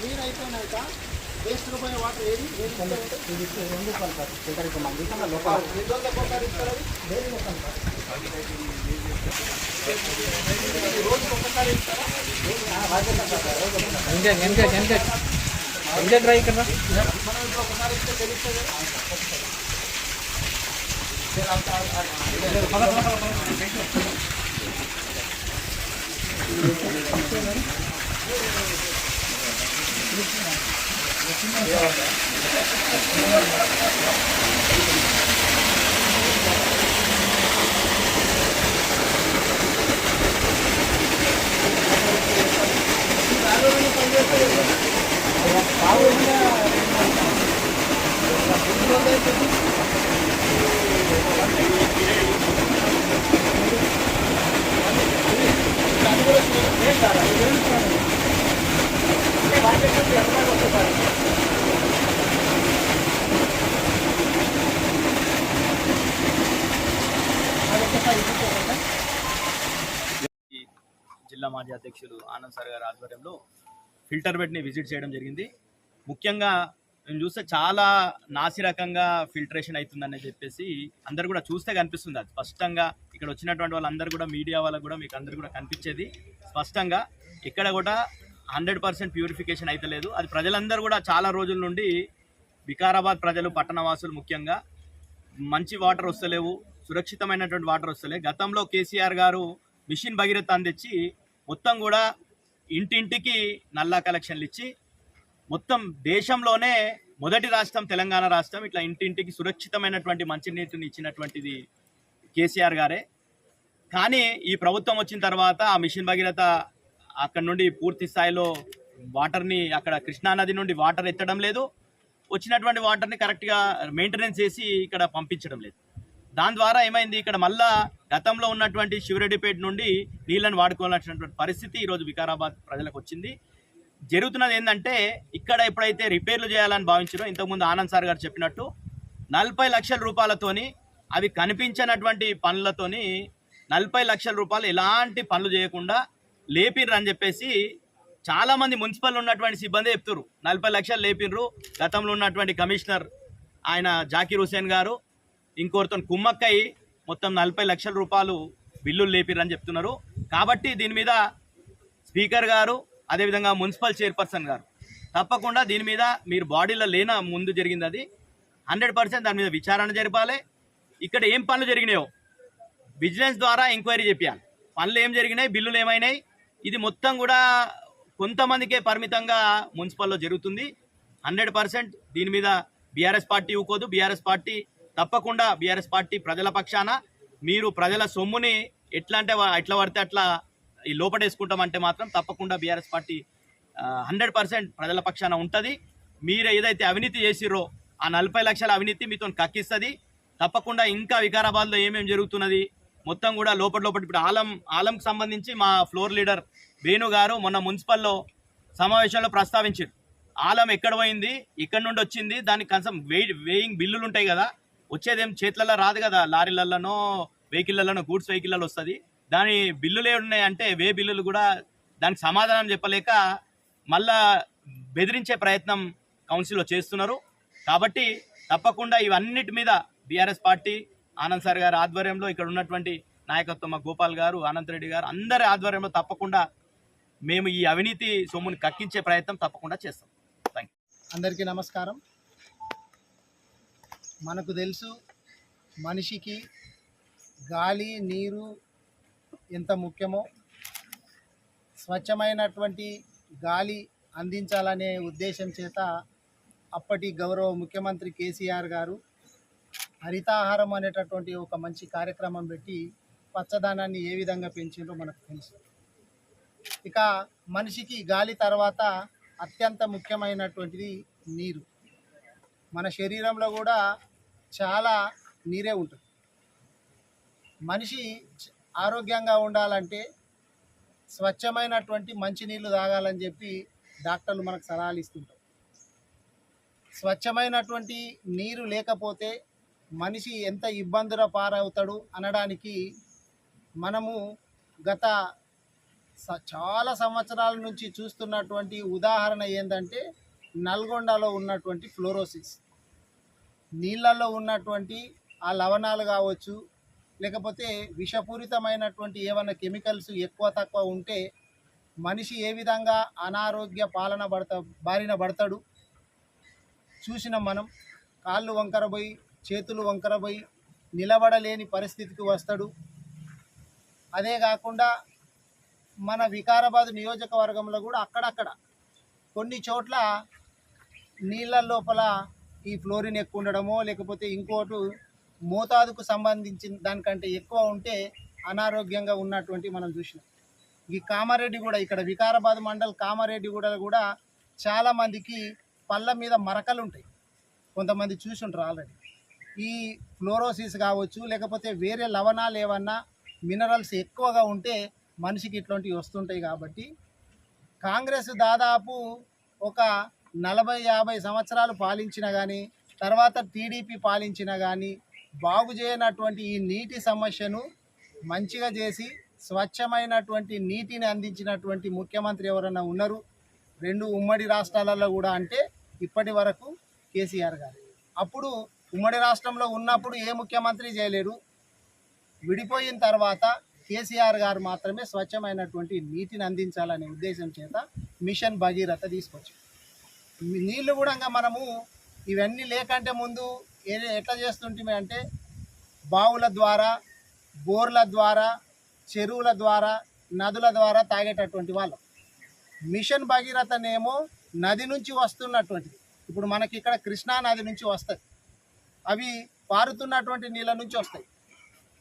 Clean అయిపోయినాక waste పోయే water ఏది ₹2 సార్ ఫిల్టర్ ఇప్పుడు మన దేశంలో లోపల 200 ఒకసారి ఇస్తారు. రోజు ఒకసారి ఇస్తారా? ట్రై ఇక్కడ మనం ఇప్పుడు ఒకసారి ఇస్తే తెలుస్తుంది. జిల్లా మాజీ అధ్యక్షులు ఆనంద్ సార్ గారి ఆధ్వర్యంలో ఫిల్టర్ బెడ్ని విజిట్ చేయడం జరిగింది. ముఖ్యంగా నేను చూస్తే చాలా నాసిరకంగా ఫిల్టరేషన్ అవుతుందని చెప్పేసి అందరు కూడా చూస్తే కనిపిస్తుంది. అది స్పష్టంగా ఇక్కడ వచ్చినటువంటి వాళ్ళందరూ కూడా మీడియా వాళ్ళకు కూడా మీకు అందరు కూడా కనిపించేది స్పష్టంగా. ఇక్కడ కూడా 100% ప్యూరిఫికేషన్ అయితే లేదు. అది ప్రజలందరూ కూడా చాలా రోజుల నుండి వికారాబాద్ ప్రజలు పట్టణవాసులు ముఖ్యంగా మంచి వాటర్ వస్తలేవు, సురక్షితమైనటువంటి వాటర్ వస్తలే. గతంలో కేసీఆర్ గారు మిషన్ భగీరథ అందించి మొత్తం కూడా ఇంటింటికి నల్లా కలెక్షన్లు ఇచ్చి మొత్తం దేశంలోనే మొదటి రాష్ట్రం తెలంగాణ రాష్ట్రం ఇట్లా ఇంటింటికి సురక్షితమైనటువంటి మంచినీటిని ఇచ్చినటువంటిది కేసీఆర్ గారే. కానీ ఈ ప్రభుత్వం వచ్చిన తర్వాత ఆ మిషన్ భగీరథ అక్కడ నుండి పూర్తి స్థాయిలో వాటర్ని అక్కడ కృష్ణానది నుండి వాటర్ ఎత్తడం లేదు, వచ్చినటువంటి వాటర్ని కరెక్ట్గా మెయింటెనెన్స్ చేసి ఇక్కడ పంపించడం లేదు. దాని ద్వారా ఏమైంది, ఇక్కడ మళ్ళా గతంలో ఉన్నటువంటి శివరెడ్డిపేట నుండి నీళ్ళని వాడుకోవాల్సినటువంటి పరిస్థితి ఈరోజు వికారాబాద్ ప్రజలకు వచ్చింది. జరుగుతున్నది ఏంటంటే ఇక్కడ ఎప్పుడైతే రిపేర్లు చేయాలని భావించారో ఇంతకుముందు ఆనంద్ సార్ గారు చెప్పినట్టు 40 లక్షల రూపాయలతోని అవి కనిపించినటువంటి పనులతోని 40 లక్షల రూపాయలు ఎలాంటి పనులు చేయకుండా లేపిర్రు అని చెప్పేసి చాలామంది మున్సిపల్ ఉన్నటువంటి సిబ్బంది చెప్తారు. 40 లక్షలు లేపిర్రు. గతంలో ఉన్నటువంటి కమిషనర్ ఆయన జాకీర్ హుసేన్ గారు ఇంకోరితో కుమ్మక్కై మొత్తం 40 లక్షల రూపాయలు బిల్లులు లేపిర్రు అని చెప్తున్నారు. కాబట్టి దీని మీద స్పీకర్ గారు అదేవిధంగా మున్సిపల్ చైర్పర్సన్ గారు తప్పకుండా దీని మీద మీరు బాడీలో లేన ముందు జరిగింది అది 100% దాని మీద విచారణ జరపాలి. ఇక్కడ ఏం పనులు జరిగినాయో విజిలెన్స్ ద్వారా ఎంక్వైరీ చేయాలి. పనులు ఏం జరిగినాయి, బిల్లులు ఏమైనాయి, ఇది మొత్తం కూడా కొంతమందికే పరిమితంగా మున్సిపల్లో జరుగుతుంది. 100% దీని మీద బీఆర్ఎస్ పార్టీ ఊకోదు. బీఆర్ఎస్ పార్టీ తప్పకుండా బీఆర్ఎస్ పార్టీ ప్రజల పక్షాన మీరు ప్రజల సొమ్ముని ఎట్లా అంటే ఎట్లా పడితే అట్లా ఈ లోపడేసుకుంటామంటే మాత్రం తప్పకుండా బీఆర్ఎస్ పార్టీ 100% ప్రజల పక్షాన ఉంటుంది. మీరు ఏదైతే అవినీతి చేసిరో ఆ 40 లక్షల అవినీతి మీతో కక్కిస్తుంది. తప్పకుండా ఇంకా వికారాబాద్లో ఏమేమి జరుగుతున్నది మొత్తం కూడా లోపల ఇప్పుడు ఆలంకి సంబంధించి మా ఫ్లోర్ లీడర్ వేణు గారు మొన్న మున్సిపల్లో సమావేశంలో ప్రస్తావించారు. ఆలం ఎక్కడ పోయింది, ఇక్కడ నుండి వచ్చింది, దానికి కనీసం వేయింగ్ బిల్లులు ఉంటాయి కదా, వచ్చేదేం చేతులలో రాదు కదా, లారీలలోనో వెహికల్లలోనో గూడ్స్ వెహికల్లో వస్తుంది. దాని బిల్లులు ఏమున్నాయంటే బిల్లులు కూడా దానికి సమాధానం చెప్పలేక మళ్ళా బెదిరించే ప్రయత్నం కౌన్సిల్లో చేస్తున్నారు. కాబట్టి తప్పకుండా ఇవన్నిటి మీద బీఆర్ఎస్ పార్టీ ఆనంద్ సార్ గారి ఆధ్వర్యంలో ఇక్కడ ఉన్నటువంటి నాయకత్వం మా గోపాల్ గారు, అనంత్ రెడ్డి గారు అందరి ఆధ్వర్యంలో తప్పకుండా మేము ఈ అవినీతి సొమ్ముని కక్కించే ప్రయత్నం తప్పకుండా చేస్తాం. Thank you. అందరికీ నమస్కారం. మనకు తెలుసు మనిషికి గాలి నీరు ఎంత ముఖ్యమో, స్వచ్ఛమైనటువంటి గాలి అందించాలనే ఉద్దేశం చేత అప్పటి గౌరవ ముఖ్యమంత్రి కేసీఆర్ గారు హరితాహారం అనేటటువంటి ఒక మంచి కార్యక్రమం పెట్టి పచ్చదనాన్ని ఏ విధంగా పెంచిందో మనకు తెలుసు. ఇక మనిషికి గాలి తర్వాత అత్యంత ముఖ్యమైనటువంటిది నీరు. మన శరీరంలో కూడా చాలా నీరే ఉంటుంది. మనిషి ఆరోగ్యంగా ఉండాలంటే స్వచ్ఛమైనటువంటి మంచినీళ్ళు తాగాలని చెప్పి డాక్టర్లు మనకు సలహాలు ఇస్తుంటారు. స్వచ్ఛమైనటువంటి నీరు లేకపోతే మనిషి ఎంత ఇబ్బందుల పారవుతాడు అనడానికి మనము గత చాలా సంవత్సరాల నుంచి చూస్తున్నటువంటి ఉదాహరణ ఏంటంటే నల్గొండలో ఉన్నటువంటి ఫ్లోరోసిస్. నీళ్ళల్లో ఉన్నటువంటి ఆ లవణాలు కావచ్చు, లేకపోతే విషపూరితమైనటువంటి ఏమైనా కెమికల్స్ ఎక్కువ తక్కువ ఉంటే మనిషి ఏ విధంగా అనారోగ్య బారిన పడతాడు చూసినాం మనం. కాళ్ళు వంకరపోయి, చేతులు వంకరపోయి, నిలబడలేని పరిస్థితికి వస్తాడు. అదే కాకుండా మన వికారాబాద్ నియోజకవర్గంలో కూడా అక్కడక్కడ కొన్ని చోట్ల నీళ్ళ లోపల ఈ ఫ్లోరిన్ ఎక్కువ ఉండడమో, లేకపోతే ఇంకోటి మోతాదుకు సంబంధించిన దానికంటే ఎక్కువ ఉంటే అనారోగ్యంగా ఉన్నటువంటి మనం చూసినాం. ఈ కామారెడ్డి కూడా, ఇక్కడ వికారాబాద్ మండల్ కామారెడ్డి కూడా చాలామందికి పళ్ళ మీద మరకలు ఉంటాయి. కొంతమంది చూసుంటారు ఆల్రెడీ. ఈ ఫ్లోరోసిస్ కావచ్చు, లేకపోతే వేరే లవణాలు ఏమన్నా మినరల్స్ ఎక్కువగా ఉంటే మనిషికి ఇట్లాంటివి వస్తుంటాయి. కాబట్టి కాంగ్రెస్ దాదాపు ఒక 40-50 సంవత్సరాలు పాలించినా కానీ, తర్వాత టీడీపీ పాలించినా కానీ బాగు చేయనటువంటి ఈ నీటి సమస్యను మంచిగా చేసి స్వచ్ఛమైనటువంటి నీటిని అందించినటువంటి ముఖ్యమంత్రి ఎవరైనా ఉన్నారు 2 ఉమ్మడి రాష్ట్రాలలో కూడా అంటే ఇప్పటి వరకు కేసీఆర్ గారు. అప్పుడు ఉమ్మడి రాష్ట్రంలో ఉన్నప్పుడు ఏ ముఖ్యమంత్రి చేయలేరు. విడిపోయిన తర్వాత కేసీఆర్ గారు మాత్రమే స్వచ్ఛమైనటువంటి నీటిని అందించాలనే ఉద్దేశం చేత మిషన్ భగీరథ తీసుకొచ్చారు. నీళ్లు కూడా మనము ఇవన్నీ లేకంటే ముందు ఎట్లా చేస్తుంటే అంటే బావుల ద్వారా, బోర్ల ద్వారా, చెరువుల ద్వారా, నదుల ద్వారా తాగేటటువంటి వాళ్ళం. మిషన్ భగీరథనేమో నది నుంచి వస్తున్నటువంటిది. ఇప్పుడు మనకి ఇక్కడ కృష్ణా నది నుంచి వస్తాయి, అవి పారుతున్నటువంటి నీళ్ళ నుంచి వస్తాయి.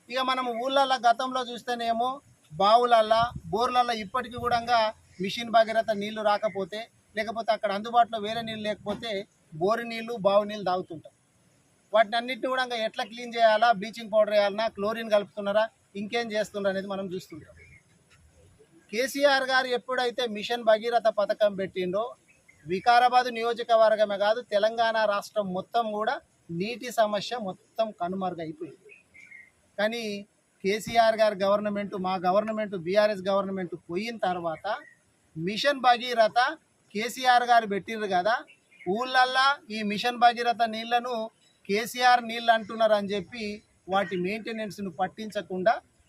ఇక మనం ఊళ్ళల్లో గతంలో చూస్తేనేమో బావులల్లో, బోర్లల్లో ఇప్పటికీ కూడా మిషన్ భగీరథ నీళ్లు రాకపోతే, లేకపోతే అక్కడ అందుబాటులో వేరే నీళ్ళు లేకపోతే బోరు నీళ్ళు, బావు నీళ్ళు తాగుతుంటాం. వాటిని అన్నింటినీ కూడా ఎట్లా క్లీన్ చేయాలా, బ్లీచింగ్ పౌడర్ వేయాలన్నా, క్లోరిన్ కలుపుతున్నారా, ఇంకేం చేస్తున్నారు అనేది మనం చూస్తుంటాం. కేసీఆర్ గారు ఎప్పుడైతే మిషన్ భగీరథ పథకం పెట్టిండో వికారాబాద్ నియోజకవర్గమే కాదు తెలంగాణ రాష్ట్రం మొత్తం కూడా నీటి సమస్య మొత్తం కనుమరుగైపోయింది. కానీ కేసీఆర్ గారి గవర్నమెంట్, మా గవర్నమెంట్ బీఆర్ఎస్ గవర్నమెంట్ పోయిన తర్వాత మిషన్ భగీరథ కేసీఆర్ గారు పెట్టిర్రు కదా, ఊళ్ళల్లా ఈ మిషన్ భగీరథ నీళ్లను కేసీఆర్ నీళ్ళు అంటున్నారు అని చెప్పి వాటి మెయింటెనెన్స్ను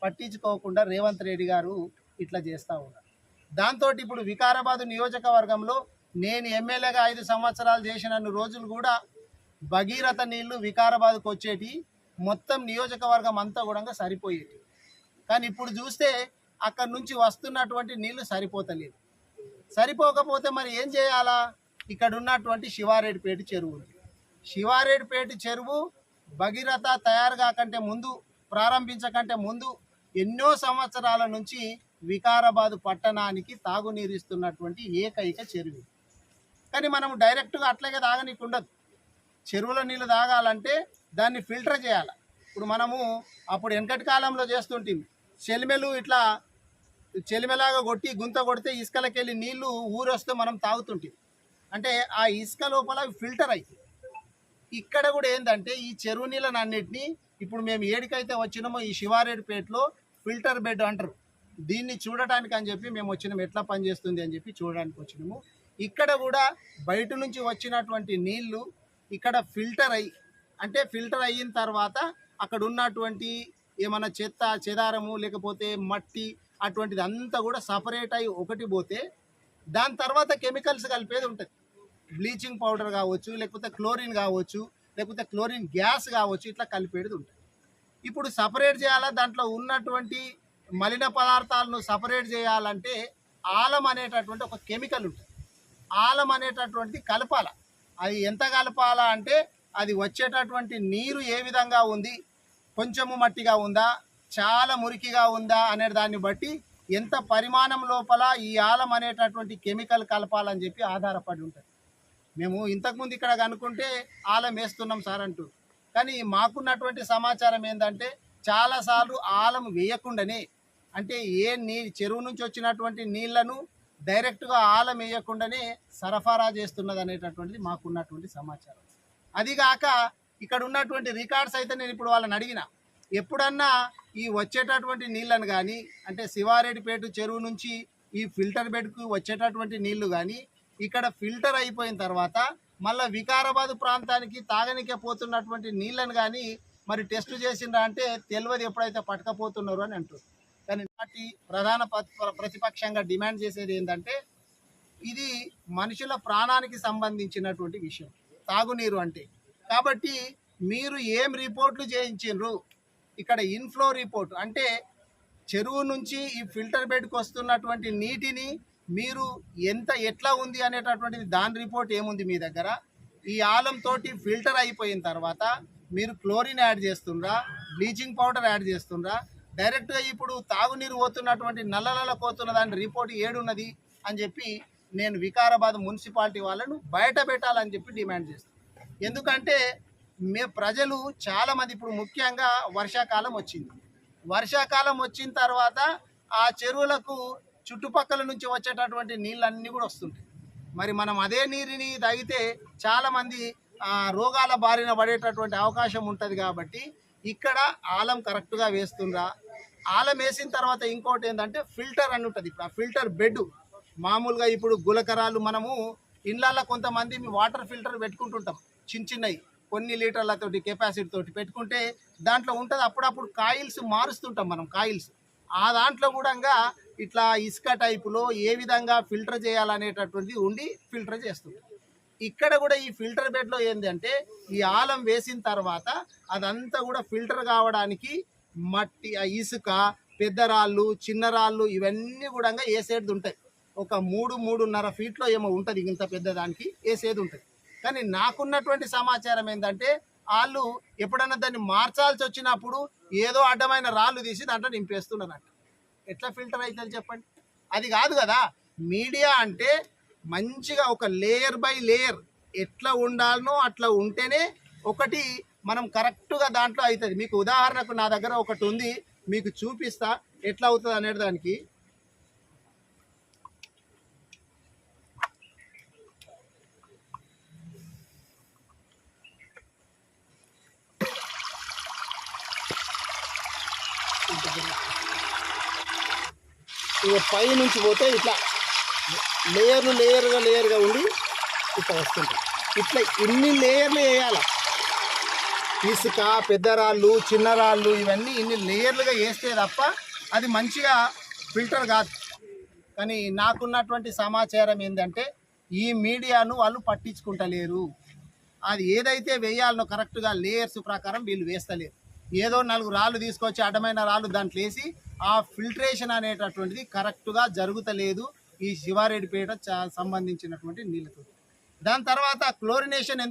పట్టించుకోకుండా రేవంత్ రెడ్డి గారు ఇట్లా చేస్తూ ఉన్నారు. దాంతో ఇప్పుడు వికారాబాద్ నియోజకవర్గంలో నేను ఎమ్మెల్యేగా 5 సంవత్సరాలు చేసిన రోజులు కూడా భగీరథ నీళ్లు వికారాబాద్కు వచ్చేటి, మొత్తం నియోజకవర్గం అంతా కూడా సరిపోయేటి. కానీ ఇప్పుడు చూస్తే అక్కడ నుంచి వస్తున్నటువంటి నీళ్లు సరిపోతలేదు. సరిపోకపోతే మరి ఏం చేయాలా? ఇక్కడ ఉన్నటువంటి శివారెడ్డిపేట చెరువు, శివారెడ్డిపేట చెరువు భగీరథ తయారు కాకంటే ముందు, ప్రారంభించకంటే ముందు ఎన్నో సంవత్సరాల నుంచి వికారాబాద్ పట్టణానికి తాగునీరు ఇస్తున్నటువంటి ఏకైక చెరువు. కానీ మనం డైరెక్ట్గా అట్లాగే తాగనీకు ఉండదు. చెరువుల నీళ్ళు తాగాలంటే దాన్ని ఫిల్టర్ చేయాలి. ఇప్పుడు మనము అప్పుడు వెనకటి కాలంలో చేస్తుంటాం, చెలిమెలు ఇట్లా చెలిమెలాగా కొట్టి గుంత కొడితే ఇసుకలకెళ్ళి నీళ్లు ఊరొస్తే మనం తాగుతుంటాం. అంటే ఆ ఇసుక లోపల ఫిల్టర్ అవుతుంది. ఇక్కడ కూడా ఏంటంటే ఈ చెరువు నీళ్ళని అన్నిటినీ ఇప్పుడు మేము ఏడికైతే వచ్చినామో ఈ శివారెడ్డిపేటలో ఫిల్టర్ బెడ్ అంటారు, దీన్ని చూడటానికి అని చెప్పి మేము వచ్చినాము, ఎట్లా పనిచేస్తుంది అని చెప్పి చూడడానికి వచ్చినాము. ఇక్కడ కూడా బయట నుంచి వచ్చినటువంటి నీళ్లు ఇక్కడ ఫిల్టర్ అయిన తర్వాత అక్కడ ఉన్నటువంటి ఏమైనా చెత్త చెదారము లేకపోతే మట్టి అటువంటిది అంతా కూడా సపరేట్ అయ్యి ఒకటి పోతే దాని తర్వాత కెమికల్స్ కలిపేది ఉంటుంది. బ్లీచింగ్ పౌడర్ కావచ్చు, లేకపోతే క్లోరిన్ కావచ్చు, లేకపోతే క్లోరిన్ గ్యాస్ కావచ్చు, ఇట్లా కలిపేది ఉంటుంది. ఇప్పుడు సపరేట్ చేయాలా, దాంట్లో ఉన్నటువంటి మలిన పదార్థాలను సపరేట్ చేయాలంటే ఆలం అనేటటువంటి ఒక కెమికల్ ఉంటుంది. ఆలం అనేటటువంటిది కలపాల. అది ఎంత కలపాలా అంటే అది వచ్చేటటువంటి నీరు ఏ విధంగా ఉంది, కొంచెము మట్టిగా ఉందా, చాలా మురికిగా ఉందా అనే దాన్ని బట్టి ఎంత పరిమాణం లోపల ఈ ఆలం అనేటటువంటి కెమికల్ కలపాలని చెప్పి ఆధారపడి ఉంటుంది. మేము ఇంతకుముందు ఇక్కడ కనుక్కుంటే ఆలం వేస్తున్నాం సార్ అంటూ, కానీ మాకున్నటువంటి సమాచారం ఏంటంటే చాలాసార్లు ఆలం వేయకుండానే, అంటే చెరువు నుంచి వచ్చినటువంటి నీళ్లను డైరెక్ట్గా ఆలం వేయకుండానే సరఫరా చేస్తున్నది అనేటటువంటిది మాకున్నటువంటి సమాచారం. అదిగాక ఇక్కడ ఉన్నటువంటి రికార్డ్స్ అయితే నేను ఇప్పుడు వాళ్ళని అడిగిన, ఎప్పుడన్నా ఈ వచ్చేటటువంటి నీళ్ళను కానీ అంటే శివారెడ్డిపేట చెరువు నుంచి ఈ ఫిల్టర్ బెడ్కు వచ్చేటటువంటి నీళ్లు కానీ ఇక్కడ ఫిల్టర్ అయిపోయిన తర్వాత మళ్ళీ వికారాబాద్ ప్రాంతానికి తాగనికే పోతున్నటువంటి నీళ్ళను కానీ మరి టెస్ట్ చేసిండ్రా అంటే తెలియదు, ఎప్పుడైతే పట్టకపోతున్నారు అని అంటారు. కానీ పార్టీ ప్రధాన ప్రతిపక్షంగా డిమాండ్ చేసేది ఏంటంటే ఇది మనుషుల ప్రాణానికి సంబంధించినటువంటి విషయం తాగునీరు అంటే. కాబట్టి మీరు ఏం రిపోర్ట్లు చేయించిండ్రు, ఇక్కడ ఇన్ఫ్లో రిపోర్ట్ అంటే చెరువు నుంచి ఈ ఫిల్టర్ బెడ్కి వస్తున్నటువంటి నీటిని మీరు ఎట్లా ఉంది అనేటటువంటిది దాని రిపోర్ట్ ఏముంది మీ దగ్గర? ఈ ఆలంతోటి ఫిల్టర్ అయిపోయిన తర్వాత మీరు క్లోరిన్ యాడ్ చేస్తుండ్రా, బ్లీచింగ్ పౌడర్ యాడ్ చేస్తుండ్రా, డైరెక్ట్గా ఇప్పుడు తాగునీరు పోతున్నటువంటి నల్లలలో పోతున్న దాని రిపోర్ట్ ఏడున్నది అని చెప్పి నేను వికారాబాద్ మున్సిపాలిటీ వాళ్ళను బయట పెట్టాలని చెప్పి డిమాండ్ చేస్తాను. ఎందుకంటే ప్రజలు చాలామంది ఇప్పుడు ముఖ్యంగా వర్షాకాలం వచ్చింది, వర్షాకాలం వచ్చిన తర్వాత ఆ చెరువులకు చుట్టుపక్కల నుంచి వచ్చేటటువంటి నీళ్ళన్నీ కూడా వస్తుంటాయి. మరి మనం అదే నీరుని తాగితే చాలామంది రోగాల బారిన పడేటటువంటి అవకాశం ఉంటుంది. కాబట్టి ఇక్కడ ఆలం కరెక్ట్గా వేస్తుండ్రా, ఆలం వేసిన తర్వాత ఇంకోటి ఏంటంటే ఫిల్టర్ అని ఉంటుంది. ఇప్పుడు ఆ ఫిల్టర్ బెడ్ మామూలుగా ఇప్పుడు గులకరాలు మనము ఇళ్ళల్లో కొంతమంది వాటర్ ఫిల్టర్ పెట్టుకుంటుంటాం, చిన్నవి కొన్ని లీటర్లతోటి కెపాసిటీ తోటి పెట్టుకుంటే దాంట్లో ఉంటుంది. అప్పుడప్పుడు కాయిల్స్ మారుస్తుంటాం మనం, కాయిల్స్ ఆ దాంట్లో కూడా ఇట్లా ఇసుక టైపులో ఏ విధంగా ఫిల్టర్ చేయాలనేటటువంటిది ఉండి ఫిల్టర్ చేస్తుంటాం. ఇక్కడ కూడా ఈ ఫిల్టర్ బెడ్లో ఏంటంటే ఈ ఆలం వేసిన తర్వాత అదంతా కూడా ఫిల్టర్ కావడానికి మట్టి, ఇసుక, పెద్ద రాళ్ళు, చిన్న రాళ్ళు ఇవన్నీ కూడా వేసేది ఉంటాయి. ఒక 3-3.5 ఫీట్లో ఏమో ఉంటుంది, ఇంత పెద్దదానికి వేసేది ఉంటుంది. కానీ నాకున్నటువంటి సమాచారం ఏంటంటే వాళ్ళు ఎప్పుడన్నా దాన్ని మార్చాల్సి వచ్చినప్పుడు ఏదో అడ్డమైన రాళ్ళు తీసి దాంట్లో నింపేస్తున్నారంట. ఎట్లా ఫిల్టర్ అవుతుంది చెప్పండి? అది కాదు కదా. మీడియా అంటే మంచిగా ఒక లేయర్ బై లేయర్ ఎట్లా ఉండాలనో అట్లా ఉంటేనే ఒకటి మనం కరెక్ట్గా దాంట్లో అవుతుంది. మీకు ఉదాహరణకు నా దగ్గర ఒకటి ఉంది, మీకు చూపిస్తా ఎట్లా అవుతుంది అనే దానికి. ఇక పై నుంచి పోతే ఇట్లా లేయర్గా ఉండి ఇట్లా వస్తుంటాయి. ఇట్లా ఇన్ని లేయర్లు వేయాలి. ఇసుక, పెద్ద రాళ్ళు, చిన్న రాళ్ళు ఇవన్నీ ఇన్ని లేయర్లుగా వేస్తే తప్ప అది మంచిగా ఫిల్టర్ కాదు. కానీ నాకున్నటువంటి సమాచారం ఏంటంటే ఈ మీడియాను వాళ్ళు పట్టించుకుంటలేరు. అది ఏదైతే వేయాలనో కరెక్ట్గా లేయర్స్ ప్రకారం వీళ్ళు వేస్తలేరు. ఏదో 4 రాళ్ళు తీసుకొచ్చి అడ్డమైన రాళ్ళు దాంట్లో వేసి ఆ ఫిల్టరేషన్ అనేటటువంటిది కరెక్ట్గా జరుగుతలేదు ఈ శివారెడ్డిపేట సంబంధించినటువంటి నీళ్ళతో. దాని తర్వాత క్లోరినేషన్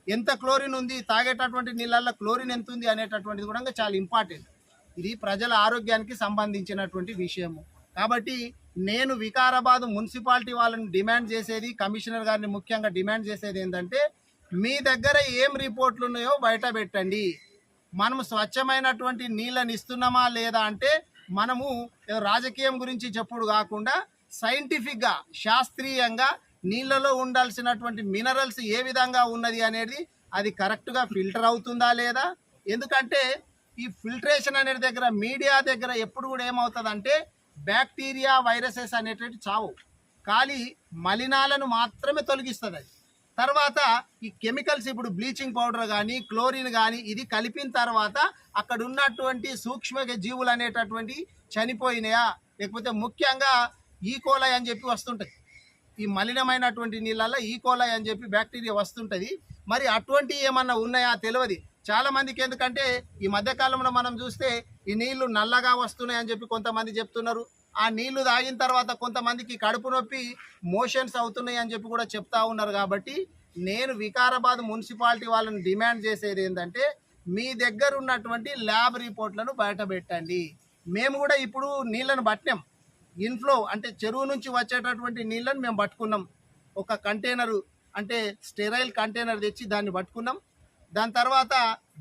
ఎంత క్లోరిన్ ఉంది, తాగేటటువంటి నీళ్ళల్లో క్లోరిన్ ఎంత ఉంది అనేటటువంటిది కూడా చాలా ఇంపార్టెంట్. ఇది ప్రజల ఆరోగ్యానికి సంబంధించినటువంటి విషయము. కాబట్టి నేను వికారాబాద్ మున్సిపాలిటీ వాళ్ళని డిమాండ్ చేసేది, కమిషనర్ గారిని ముఖ్యంగా డిమాండ్ చేసేది ఏంటంటే మీ దగ్గర ఏం రిపోర్ట్లు ఉన్నాయో బయట పెట్టండి. మనము స్వచ్ఛమైనటువంటి నీళ్ళని ఇస్తున్నామా లేదా అంటే మనము రాజకీయం గురించి చెప్పుడు కాకుండా సైంటిఫిక్గా, శాస్త్రీయంగా నీళ్ళలో ఉండాల్సినటువంటి మినరల్స్ ఏ విధంగా ఉన్నది అనేది అది కరెక్ట్గా ఫిల్టర్ అవుతుందా లేదా. ఎందుకంటే ఈ ఫిల్టరేషన్ అనే దగ్గర మీడియా దగ్గర ఎప్పుడు కూడా ఏమవుతుందంటే బ్యాక్టీరియా, వైరసెస్ అనేటువంటి చావు, ఖాళీ మలినాలను మాత్రమే తొలగిస్తుంది. అది తర్వాత ఈ కెమికల్స్ ఇప్పుడు బ్లీచింగ్ పౌడర్ కానీ, క్లోరిన్ కానీ ఇది కలిపిన తర్వాత అక్కడ ఉన్నటువంటి సూక్ష్మ జీవులు అనేటటువంటి చనిపోయినాయా, లేకపోతే ముఖ్యంగా ఈకోలై అని చెప్పి వస్తుంటుంది. ఈ మలినమైనటువంటి నీళ్ళల్లో ఈకోలై అని చెప్పి బ్యాక్టీరియా వస్తుంటుంది. మరి అటువంటివి ఏమన్నా ఉన్నాయా తెలియదు చాలామందికి. ఎందుకంటే ఈ మధ్యకాలంలో మనం చూస్తే ఈ నీళ్లు నల్లగా వస్తున్నాయి అని చెప్పి కొంతమంది చెప్తున్నారు. ఆ నీళ్లు తాగిన తర్వాత కొంతమందికి కడుపు నొప్పి, మోషన్స్ అవుతున్నాయి అని చెప్పి కూడా చెప్తా ఉన్నారు. కాబట్టి నేను వికారాబాద్ మున్సిపాలిటీ వాళ్ళని డిమాండ్ చేసేది ఏంటంటే మీ దగ్గర ఉన్నటువంటి ల్యాబ్ రిపోర్ట్లను బయట పెట్టండి. మేము కూడా ఇప్పుడు నీళ్ళను పట్టినాం, ఇన్ఫ్లో అంటే చెరువు నుంచి వచ్చేటటువంటి నీళ్ళను మేము పట్టుకున్నాం. ఒక కంటైనరు అంటే స్టెరైల్ కంటైనర్ తెచ్చి దాన్ని పట్టుకున్నాం. దాని తర్వాత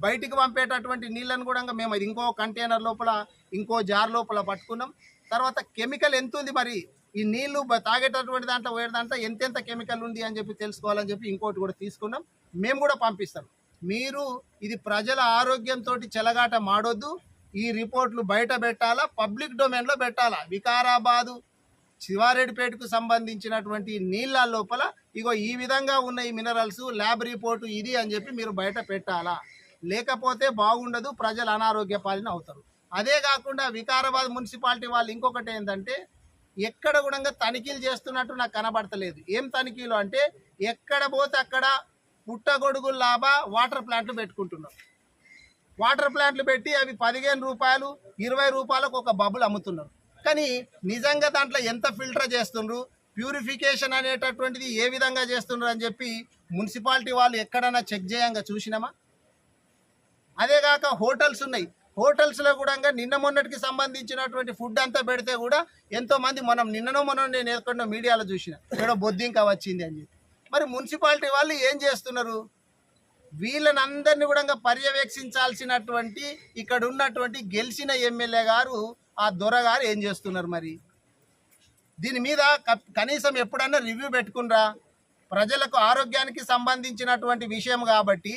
బయటికి పంపేటటువంటి నీళ్ళను కూడా మేము అది ఇంకో కంటైనర్ లోపల, ఇంకో జార్ లోపల పట్టుకున్నాం. తర్వాత కెమికల్ ఎంత ఉంది, మరి ఈ నీళ్లు తాగేటటువంటి దాంట్లో వేరే దాంట్లో ఎంతెంత కెమికల్ ఉంది అని చెప్పి తెలుసుకోవాలని చెప్పి ఇంకోటి కూడా తీసుకున్నాం. మేము కూడా పంపిస్తాం. మీరు ఇది ప్రజల ఆరోగ్యంతో చెలగాట మాడొద్దు. ఈ రిపోర్ట్లు బయట పెట్టాలా, పబ్లిక్ డొమైన్లో పెట్టాలా. వికారాబాదు శివారెడ్డిపేటకు సంబంధించినటువంటి నీళ్ళ లోపల ఇగో ఈ విధంగా ఉన్న ఈ మినరల్స్ ల్యాబ్ రిపోర్టు ఇది అని చెప్పి మీరు బయట పెట్టాలా, లేకపోతే బాగుండదు, ప్రజలు అనారోగ్య పాలన అవుతారు. అదే కాకుండా వికారాబాద్ మున్సిపాలిటీ వాళ్ళు ఇంకొకటి ఏంటంటే ఎక్కడ కూడా తనిఖీలు చేస్తున్నట్టు నాకు కనబడతలేదు. ఏం తనిఖీలు అంటే ఎక్కడ పోతే అక్కడ పుట్టగొడుగులు లాభ వాటర్ ప్లాంట్లు పెట్టుకుంటున్నారు. వాటర్ ప్లాంట్లు పెట్టి అవి 15 రూపాయలు 20 రూపాయలకు ఒక బబుల్ అమ్ముతున్నారు. కానీ నిజంగా దాంట్లో ఎంత ఫిల్టర్ చేస్తుండ్రు, ప్యూరిఫికేషన్ అనేటటువంటిది ఏ విధంగా చేస్తుండ్రు అని చెప్పి మున్సిపాలిటీ వాళ్ళు ఎక్కడన్నా చెక్ చేయంగా చూసినామా? అదేగాక హోటల్స్ ఉన్నాయి, హోటల్స్లో కూడా నిన్న మొన్నటికి సంబంధించినటువంటి ఫుడ్ అంతా పెడితే కూడా ఎంతోమంది మొన్న నేను ఎక్కడో మీడియాలో చూసిన ఎక్కడో బొద్దింక వచ్చింది అని చెప్పి. మరి మున్సిపాలిటీ వాళ్ళు ఏం చేస్తున్నారు? వీళ్ళని అందరినీ కూడా పర్యవేక్షించాల్సినటువంటి ఇక్కడ ఉన్నటువంటి గెలిచిన ఎమ్మెల్యే గారు ఆ దొరగారు ఏం చేస్తున్నారు? మరి దీని మీద కనీసం ఎప్పుడన్నా రివ్యూ పెట్టుకునరా? ప్రజలకు ఆరోగ్యానికి సంబంధించినటువంటి విషయం కాబట్టి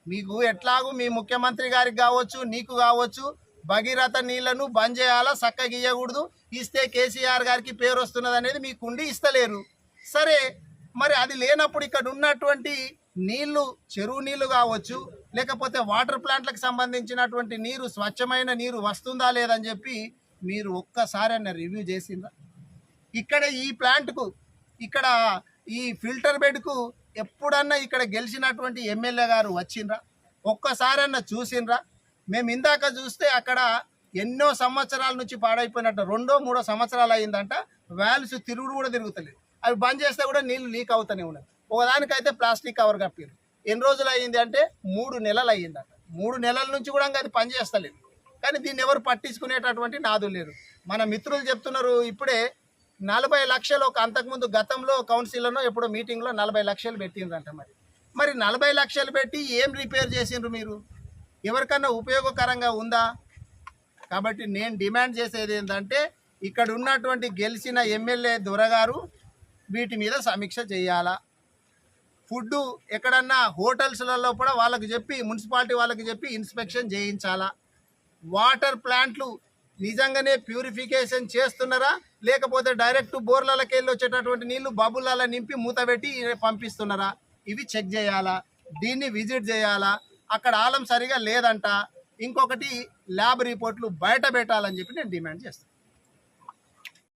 మీకు ఎట్లాగూ మీ ముఖ్యమంత్రి గారికి కావచ్చు, నీకు కావచ్చు, భగీరథ నీళ్లను బంద్ చేయాలా, చక్కగా ఇవ్వకూడదు, ఇస్తే కేసీఆర్ గారికి పేరు వస్తున్నది అనేది మీకుండి ఇస్తలేరు. సరే, మరి అది లేనప్పుడు ఇక్కడ ఉన్నటువంటి నీళ్లు, చెరువు నీళ్లు కావచ్చు, లేకపోతే వాటర్ ప్లాంట్లకు సంబంధించినటువంటి నీరు, స్వచ్ఛమైన నీరు వస్తుందా లేదని చెప్పి మీరు ఒక్కసారి అన్న రివ్యూ చేసిందా? ఇక్కడ ఈ ప్లాంట్కు, ఇక్కడ ఈ ఫిల్టర్ బెడ్కు ఎప్పుడన్నా ఇక్కడ గెలిచినటువంటి ఎమ్మెల్యే గారు వచ్చిండ్రా? ఒక్కసారన్నా చూసిండ్రా? మేము ఇందాక చూస్తే అక్కడ ఎన్నో సంవత్సరాల నుంచి పాడైపోయినట్టు 2-3 సంవత్సరాలు అయిందంట. వాల్వ్స్ తిరుగుడు కూడా తిరుగుతలేదు. అవి బంద్ చేస్తే కూడా నీళ్ళు లీక్ అవుతూనే ఉన్నాయి. ఒకదానికైతే ప్లాస్టిక్ కవర్ కప్పారు. ఎన్ని రోజులు అయ్యింది అంటే 3 నెలలు అయ్యిందట. 3 నెలల నుంచి కూడా అది పనిచేస్తలేదు. కానీ దీన్ని ఎవరు పట్టించుకునేటటువంటి నాదు లేరు. మన మిత్రులు చెప్తున్నారు ఇప్పుడే 40 లక్షలు ఒక అంతకుముందు గతంలో కౌన్సిల్లో ఎప్పుడో మీటింగ్లో 40 లక్షలు పెట్టిండ్రంట. మరి 40 లక్షలు పెట్టి ఏం రిపేర్ చేసిండ్రు మీరు? ఎవరికన్నా ఉపయోగకరంగా ఉందా? కాబట్టి నేను డిమాండ్ చేసేది ఏంటంటే ఇక్కడ ఉన్నటువంటి గెలిచిన ఎమ్మెల్యే దొరగారు వీటి మీద సమీక్ష చేయాలా. ఫుడ్ ఎక్కడన్నా హోటల్స్లలో కూడా వాళ్ళకి చెప్పి, మున్సిపాలిటీ వాళ్ళకి చెప్పి ఇన్స్పెక్షన్ చేయించాలా. వాటర్ ప్లాంట్లు నిజంగానే ప్యూరిఫికేషన్ చేస్తున్నారా, లేకపోతే డైరెక్ట్ బోర్లకి వెళ్ళి వచ్చేటటువంటి నీళ్లు బబుల్లలో నింపి మూత పెట్టి పంపిస్తున్నారా? ఇవి చెక్ చేయాలా. దీన్ని విజిట్ చేయాలా. అక్కడ ఆలం సరిగా లేదంట. ఇంకొకటి ల్యాబ్ రిపోర్ట్లు బయట పెట్టాలని చెప్పి నేను డిమాండ్ చేస్తాను.